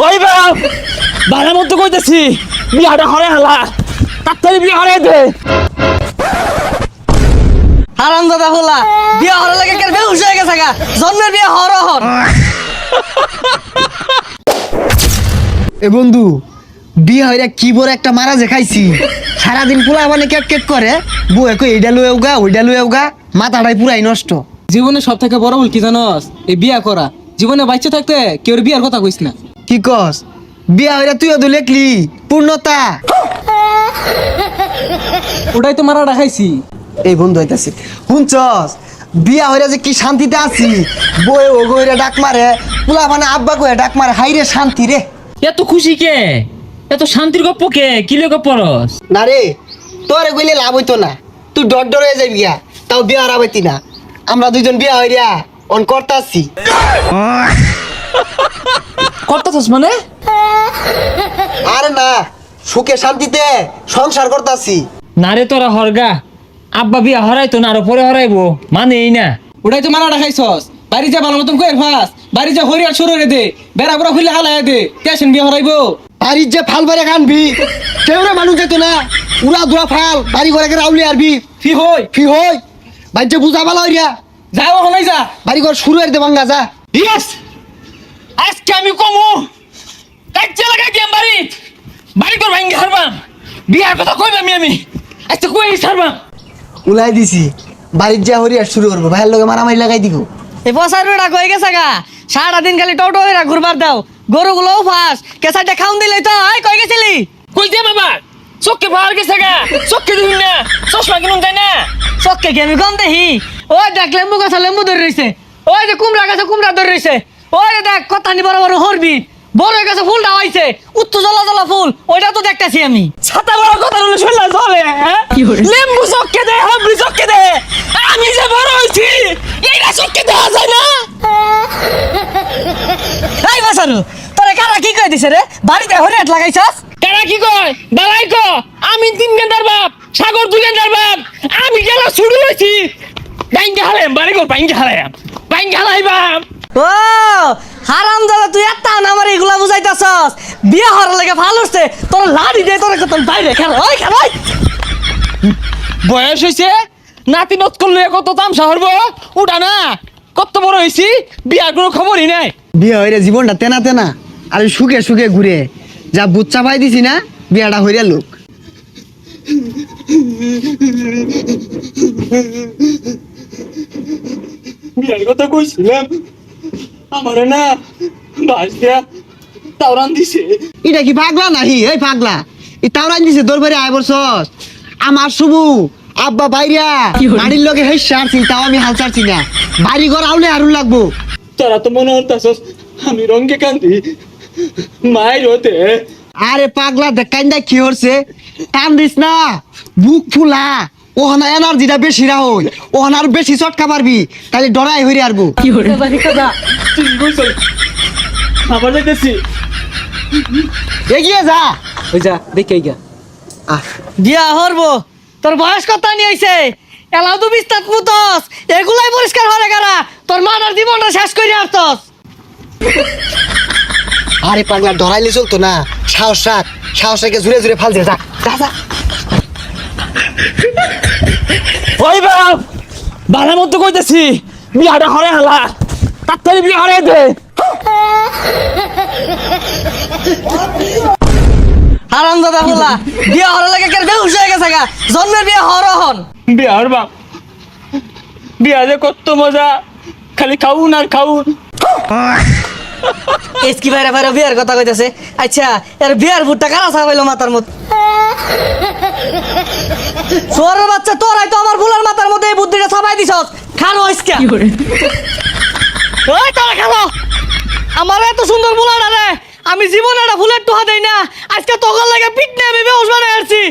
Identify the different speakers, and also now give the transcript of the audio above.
Speaker 1: ওই বাপ বাড়ার মতো কইতেছি বিয়াটা হরে হালা তাড়াতাড়ি বিয়া হরে দে।
Speaker 2: হারামজাদা হলা বিয়া হরে লাগে কেন বেহুশ হয়ে গেছে গা জন্মের বিয়া হর হর।
Speaker 3: এ বন্ধু বিয়ে হইরা কি বড় একটা মারা যে খাইছি সারাদিন পোলা মানে কেট কেট করে বউয়ে কই এইডা লয়েও গা ওইডা লয়েও গা মাথাটাই পুরাই নষ্ট।
Speaker 4: জীবনে সব থেকে বড় ভুল কি জানোস? এই বিয়া করা। জীবনে বাচ্চা থাকতে কেউ বিয়ার কথা কইস না।
Speaker 3: কি কস বিয়া হইরা তুইও তো লেখলি পূর্ণতা।
Speaker 4: ওটাই তো মারা খাইছি।
Speaker 3: এই বন্ধু হইতাছে শুনছস বিয়া হইরা যে কি শান্তিতে আছি বউয়ে ও গইরা ডাক মারে পোলা মানে আব্বা কইরা ডাক মারে হাইরে শান্তি রে।
Speaker 1: এত খুশি কে এত শান্তির গপ্প কে কি লেগে পড়স?
Speaker 3: না রে তোরে কইলে লাভ হইতো না তুই ডর ডর হয়ে যাবি গিয়া তাও বিয়া হারাবাইতি না। আমরা দুইজন বিয়া হইরা অন করতাছি।
Speaker 1: করতেছস মানে?
Speaker 3: আরে না সুখে শান্তিতে সংসার করতাছি।
Speaker 1: না রে তোরা হরগা আব্বা বিয়া হরাইতো না আরো পরে হরাইবো মানে এই না।
Speaker 4: ওটাই তো মারা খাইছস। বাড়ি যা ভালো মতন কই ফাস। বাড়ি যা হরিয়ার শুরু রে দে। বেড়া বড় খুলে হালায় দে। টেনশন বিয়া হরাইবো।
Speaker 3: বাড়ির যে ফাল বারে কানবি কেউ রে মানুষ যেত না উড়া দুরা ফাল বাড়ি ঘরে রাউলি আরবি
Speaker 4: ফি হই
Speaker 3: ফি হই বাইর যে বুঝা ভালো হইয়া
Speaker 4: যাও হলাই যা।
Speaker 3: বাড়ি ঘর শুরু হইতে ভাঙ্গা যা।
Speaker 1: ইয়েস আজকে আমি কমু কাজে লাগাই দিম বাড়ি বাড়ি তোর ভাঙ্গি হারবাম বিয়ার কথা কইবাম আমি আজকে কই হারবাম।
Speaker 3: উলাই দিছি বাড়ির যা হরিয়া শুরু করবো ভাইয়ের লগে মারামারি লাগাই দিব।
Speaker 2: এই বসার বেড়া কই গেছে গা সারাদিন খালি টোটো হইরা ঘুরবার দাও গরুগুলোও ফাঁস কেসাটা খাউন দিলে তো আয় কই গেছিলি?
Speaker 1: কই দে বাবা চোখে ভার গেছে গা চোখে দিন না চশমা কিনুন তাই না
Speaker 2: চক্কে কি আমি কম দেখি? ওই দেখ লেম্বু গাছে লেম্বু ধরে রইছে, ওই যে কুমড়া গাছে কুমড়া ধরে রইছে, ওই যে দেখ কতানি বড় বড় হরবি বড় গাছে ফুলটা হইছে উত্তর জ্বলা জ্বলা ফুল ওইটা তো দেখতেছি আমি।
Speaker 1: ছাতা বড় কথা বলে শুনলা চলে হ্যাঁ লেম্বু চোখে দে হাবড়ি চোখে দে আমি যে বড় হইছি এইটা চোখে দেওয়া যায় না।
Speaker 2: এই বাসারু তোরে কারা কি কই দিছে রে বাড়িতে হরিয়াট লাগাইছস?
Speaker 1: কারা কি কয় বালাই ক আমি 3 ঘন্টার বাপ সাগর 2 ঘন্টার বাপ আমি গেলা ছুড়ি হইছি বাইঙ্গা হালাম বাড়ি কর বাইঙ্গা হালাইবাম।
Speaker 2: ও হারামজাদা তুই এত না আমার এগুলা বুঝাইতাছস বিয়া হওয়ার লাগে ভালো হচ্ছে তোর লাড়ি দে তোর কত বাইরে খেল ওই খেল ওই।
Speaker 1: বয়স হইছে নাতি নত করলে কত তামসা হরবো উঠা না কত বড় হইছি বিয়ার কোনো খবরই নাই।
Speaker 3: বিয়া হইরা জীবনটা তেনা তেনা আর সুখে সুখে ঘুরে যা বুট চাপাই দিছি না বিয়াটা হইরা লোক।
Speaker 1: বিয়ার কথা কইছিলাম আমারে না বাস দিয়া তাওরান দিছে।
Speaker 3: এটা কি পাগলা নাহি এই পাগলা এই তাওরাই দিছে দরবারে আয় বছর আমার শুভু আব্বা বাইরা গাড়ির লগে হেস সারছি তাও আমি হাল ছাড়ছি না বাড়ি ঘর আউলে আরুন লাগবো।
Speaker 1: তোরা তো মনে হতাছস আমি রঙ্গে কান্দি মায়ের হতে।
Speaker 3: আরে পাগলা দেখ কান্দা কি হচ্ছে টান দিস না বুক ফুলা ওখানে এনার্জিটা বেশি রাহই ওখানে আর বেশি চটকা পারবি তাহলে ডরাই হইরে আরবো।
Speaker 1: তুই কইছ আবার যাইতেছি
Speaker 3: এগিয়ে যা
Speaker 4: ওই যা দেখে গা।
Speaker 3: আহ
Speaker 2: বিয়া হরবো তোর বয়স কত নিয়ে হইছে এলাও তো বিস্তার মুতস এগুলাই পরিষ্কার হরে গেলা তোর মানার জীবনটা শেষ করে আসতস।
Speaker 3: আরে পাগলা ডরাইলে চলতো না সাহস রাখ সাহস রেখে জুড়ে জুড়ে ফাল দিয়ে যা যা যা।
Speaker 1: ওই বাপ বালার মতো কইতেছি বিয়াটা হরে হালা তাড়াতাড়ি বিয়া হরে দে।
Speaker 2: হারামজাদা হলা বিয়া হরে লাগে কেন বেহুশ হয়ে গেছে গা জন্মের বিয়া হর হন।
Speaker 1: বিয়া হর বাপ বিয়া যে কত মজা খালি খাউন আর খাউন।
Speaker 2: এসকি বাইরে বাইরে বিয়ার কথা কইতাছে আচ্ছা এর বিয়ার ভুট্টা কারা ছাপাইলো মাথার মধ্যে? সোরের বাচ্চা তোরাই তো আমার ফুলের মাথার মধ্যে এই বুদ্ধিটা ছাপাই দিছস খানো আজকে। ওই তোরা খালো আমার এত সুন্দর ফুলাটা রে আমি জীবনে একটা ফুলের টোহা দেই না আজকে তোকার লাগে পিট নিয়ে আমি বেহুশ বানাই আসছি।